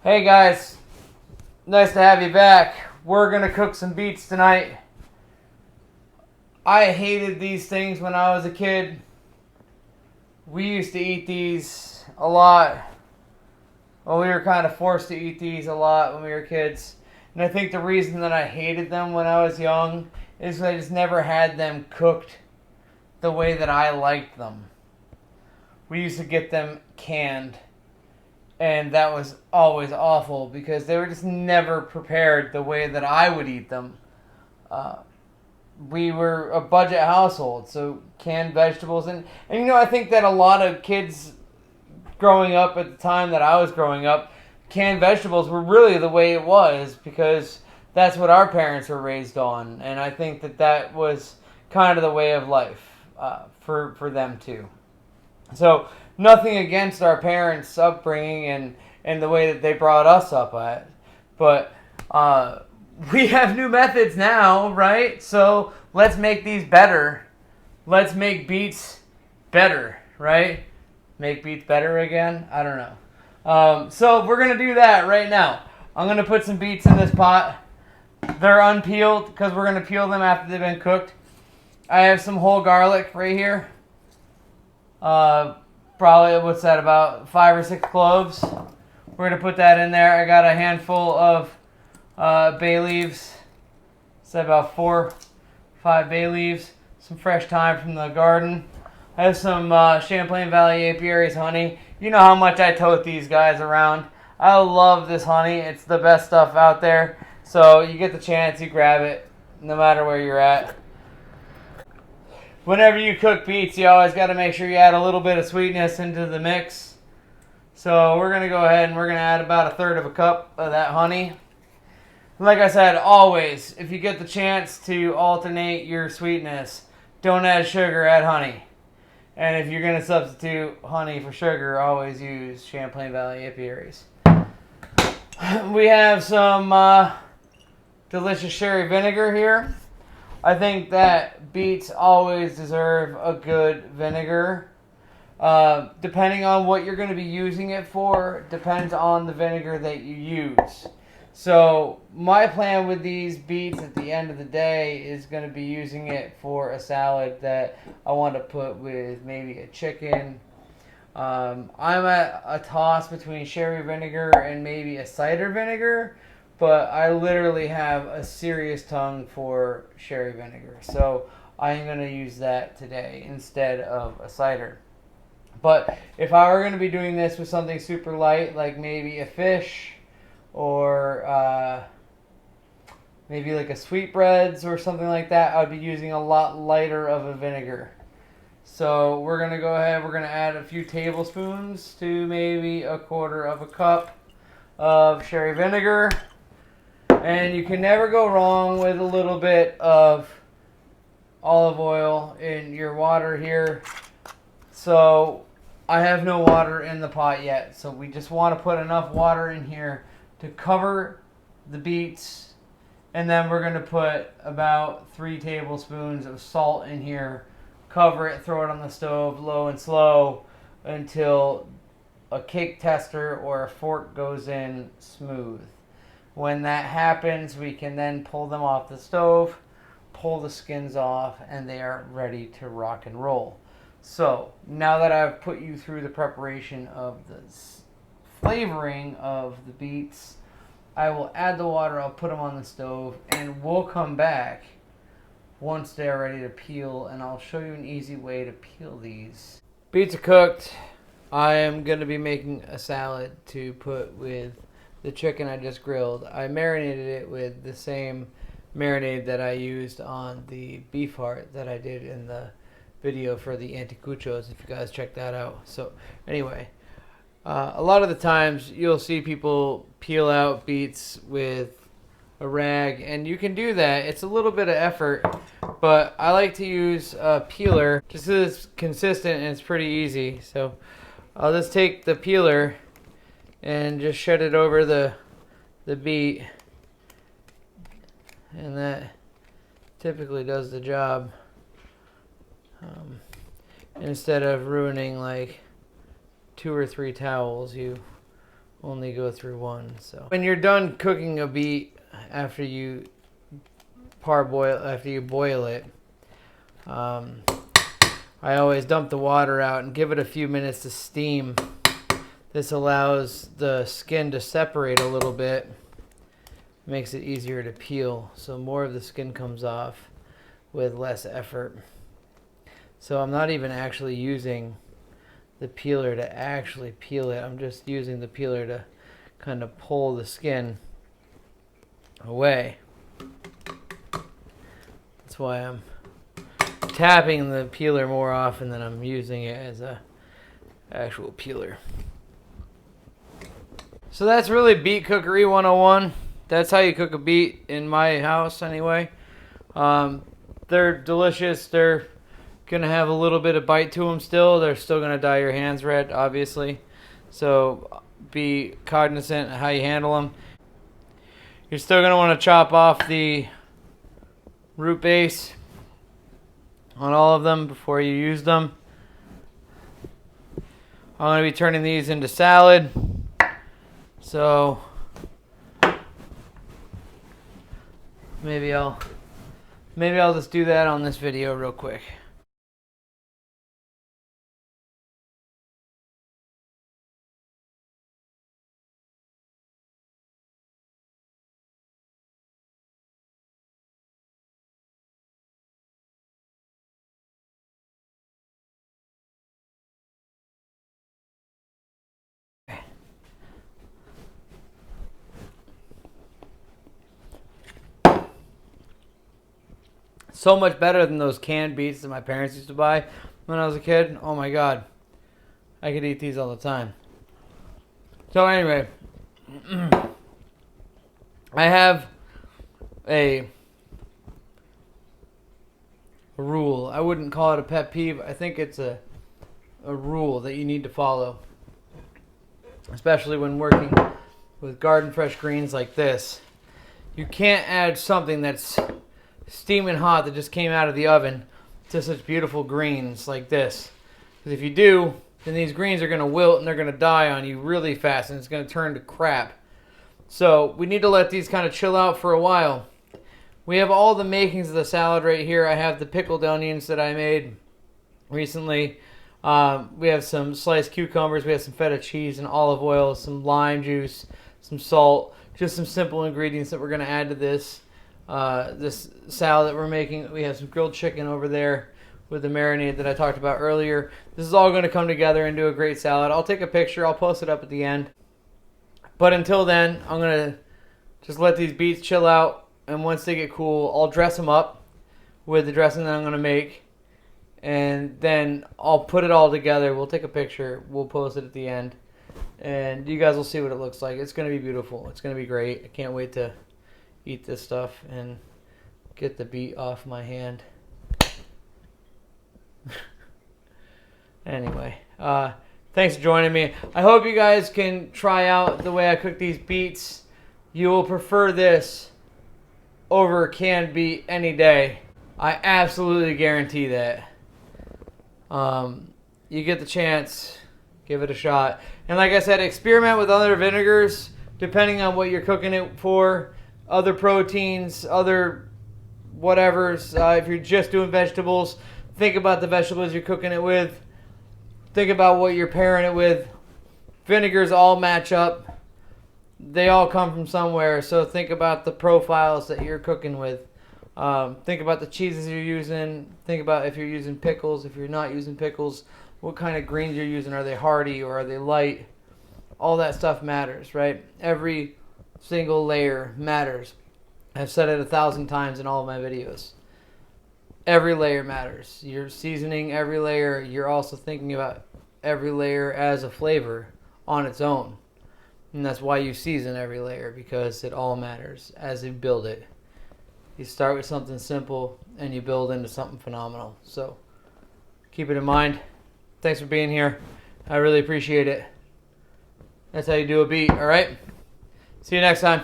Hey guys, nice to have you back. We're gonna cook some beets tonight. I hated these things when I was a kid. We used to eat these a lot. Well, we were kind of forced to eat these a lot when we were kids. And I think the reason that I hated them when I was young is I just never had them cooked the way that I liked them. We used to get them canned. And that was always awful because they were just never prepared the way that I would eat them. We were a budget household, so canned vegetables. And I think that a lot of kids growing up at the time that I was growing up, canned vegetables were really the way it was because that's what our parents were raised on. And I think that that was kind of the way of life for them too. So nothing against our parents' upbringing and the way that they brought us up at, but we have new methods now, right? So let's make these better. Let's make beets better, right? Make beets better again? I don't know. So we're gonna do that right now. I'm gonna put some beets in this pot. They're unpeeled because we're gonna peel them after they've been cooked. I have some whole garlic right here. Probably, what's that, about 5 or 6 cloves. We're going to put that in there. I got a handful of bay leaves. It's about 4, 5 bay leaves. Some fresh thyme from the garden. I have some Champlain Valley Apiaries honey. You know how much I tote these guys around. I love this honey. It's the best stuff out there. So you get the chance, you grab it, no matter where you're at. Whenever you cook beets, you always got to make sure you add a little bit of sweetness into the mix. So we're going to go ahead and we're going to add about 1/3 of a cup of that honey. Like I said, always, if you get the chance to alternate your sweetness, don't add sugar, add honey. And if you're going to substitute honey for sugar, always use Champlain Valley Apiaries. We have some delicious sherry vinegar here. I think that beets always deserve a good vinegar. Depending on what you're going to be using it for, depends on the vinegar that you use. So my plan with these beets at the end of the day is going to be using it for a salad that I want to put with maybe a chicken. I'm at a toss between sherry vinegar and maybe a cider vinegar. But I literally have a serious tongue for sherry vinegar. So I'm going to use that today instead of a cider. But if I were going to be doing this with something super light, like maybe a fish or maybe like a sweetbreads or something like that, I would be using a lot lighter of a vinegar. So we're going to go ahead, we're going to add a few tablespoons to maybe 1/4 of a cup of sherry vinegar. And you can never go wrong with a little bit of olive oil in your water here. So I have no water in the pot yet. So we just want to put enough water in here to cover the beets. And then we're going to put about 3 tablespoons of salt in here. Cover it, throw it on the stove low and slow until a cake tester or a fork goes in smooth. When that happens, we can then pull them off the stove, pull the skins off, and they are ready to rock and roll. So, now that I've put you through the preparation of the flavoring of the beets, I will add the water, I'll put them on the stove, and we'll come back once they're ready to peel, and I'll show you an easy way to peel these. Beets are cooked. I am going to be making a salad to put with the chicken I just grilled. I marinated it with the same marinade that I used on the beef heart that I did in the video for the anticuchos, if you guys check that out. So anyway, a lot of the times you'll see people peel out beets with a rag, and you can do that. It's a little bit of effort, but I like to use a peeler just so it's consistent and it's pretty easy. So I'll just take the peeler and just shred it over the beet, and that typically does the job. Instead of ruining like 2 or 3 towels, you only go through one. So when you're done cooking a beet, after you boil it, I always dump the water out and give it a few minutes to steam. This allows the skin to separate a little bit, makes it easier to peel, so more of the skin comes off with less effort. So I'm not even actually using the peeler to actually peel it. I'm just using the peeler to kind of pull the skin away. That's why I'm tapping the peeler more often than I'm using it as a actual peeler. So that's really beet cookery 101. That's how you cook a beet in my house anyway. They're delicious. They're gonna have a little bit of bite to them still. They're still gonna dye your hands red, obviously. So be cognizant of how you handle them. You're still gonna want to chop off the root base on all of them before you use them. I'm going to be turning these into salad. So maybe I'll just do that on this video real quick. So much better than those canned beets that my parents used to buy when I was a kid. Oh my God. I could eat these all the time. So anyway, I have a rule. I wouldn't call it a pet peeve. I think it's a rule that you need to follow, especially when working with garden fresh greens like this. You can't add something that's steaming hot that just came out of the oven to such beautiful greens like this. Because if you do, then these greens are going to wilt and they're going to die on you really fast and it's going to turn to crap. So we need to let these kind of chill out for a while. We have all the makings of the salad right here. I have the pickled onions that I made recently. We have some sliced cucumbers. We have some feta cheese and olive oil, some lime juice, some salt. Just some simple ingredients that we're going to add to this salad that we're making. We have some grilled chicken over there with the marinade that I talked about earlier. This is all going to come together into a great salad. I'll take a picture. I'll post it up at the end. But until then, I'm going to just let these beets chill out. And once they get cool, I'll dress them up with the dressing that I'm going to make. And then I'll put it all together. We'll take a picture. We'll post it at the end. And you guys will see what it looks like. It's going to be beautiful. It's going to be great. I can't wait to eat this stuff and get the beet off my hand. Anyway, thanks for joining me. I hope you guys can try out the way I cook these beets. You will prefer this over canned beet any day. I absolutely guarantee that. You get the chance, give it a shot. And like I said, experiment with other vinegars depending on what you're cooking it for. Other proteins, other whatevers. If you're just doing vegetables, think about the vegetables you're cooking it with. Think about what you're pairing it with. Vinegars all match up. They all come from somewhere, so think about the profiles that you're cooking with. Think about the cheeses you're using. Think about if you're using pickles, if you're not using pickles, what kind of greens you're using. Are they hearty or are they light? All that stuff matters, right? Every single layer matters. I've said it 1,000 times in all of my videos. Every layer matters. You're seasoning every layer. You're also thinking about every layer as a flavor on its own. And that's why you season every layer, because it all matters as you build it. You start with something simple and you build into something phenomenal. So keep it in mind. Thanks for being here. I really appreciate it. That's how you do a beet, all right? See you next time.